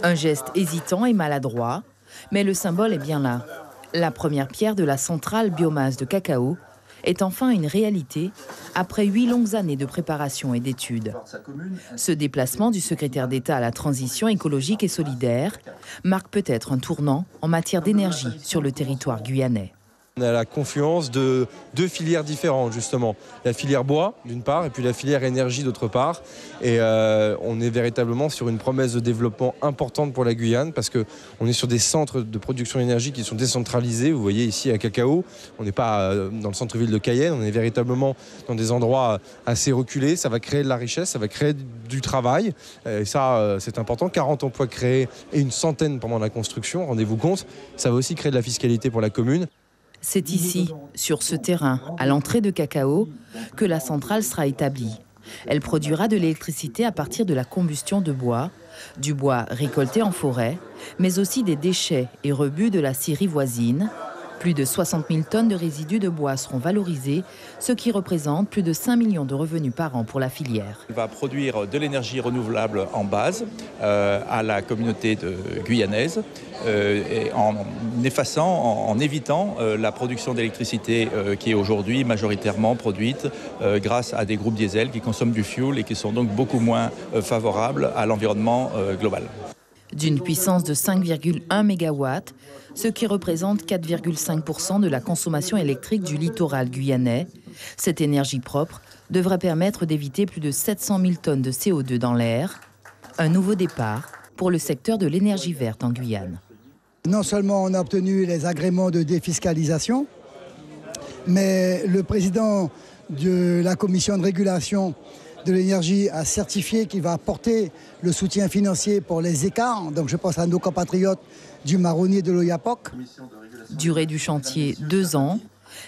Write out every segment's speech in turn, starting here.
Un geste hésitant et maladroit, mais le symbole est bien là. La première pierre de la centrale biomasse de cacao est enfin une réalité après 8 longues années de préparation et d'études. Ce déplacement du secrétaire d'État à la transition écologique et solidaire marque peut-être un tournant en matière d'énergie sur le territoire guyanais. On a la confluence de deux filières différentes, justement. La filière bois, d'une part, et puis la filière énergie, d'autre part. Et on est véritablement sur une promesse de développement importante pour la Guyane, parce qu'on est sur des centres de production d'énergie qui sont décentralisés. Vous voyez ici à Cacao, on n'est pas dans le centre-ville de Cayenne, on est véritablement dans des endroits assez reculés. Ça va créer de la richesse, ça va créer du travail. Et ça, c'est important. 40 emplois créés et une centaine pendant la construction, rendez-vous compte. Ça va aussi créer de la fiscalité pour la commune. C'est ici, sur ce terrain, à l'entrée de Cacao, que la centrale sera établie. Elle produira de l'électricité à partir de la combustion de bois, du bois récolté en forêt, mais aussi des déchets et rebuts de la scierie voisine. Plus de 60 000 tonnes de résidus de bois seront valorisés, ce qui représente plus de 5 millions de revenus par an pour la filière. Elle va produire de l'énergie renouvelable en base à la communauté guyanaise en évitant la production d'électricité qui est aujourd'hui majoritairement produite grâce à des groupes diesel qui consomment du fioul et qui sont donc beaucoup moins favorables à l'environnement global. D'une puissance de 5,1 MW, ce qui représente 4,5% de la consommation électrique du littoral guyanais. Cette énergie propre devrait permettre d'éviter plus de 700 000 tonnes de CO2 dans l'air. Un nouveau départ pour le secteur de l'énergie verte en Guyane. Non seulement on a obtenu les agréments de défiscalisation, mais le président de la commission de régulation de l'énergie a certifié qu'il va apporter le soutien financier pour les écarts. Donc je pense à nos compatriotes du Marronnier de l'Oyapock. Durée du chantier 2 ans.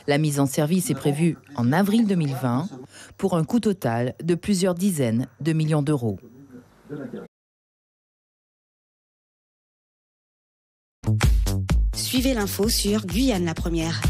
La mise en service est prévue en avril 2020 pour un coût total de plusieurs dizaines de millions d'euros. Suivez l'info sur Guyane la Première.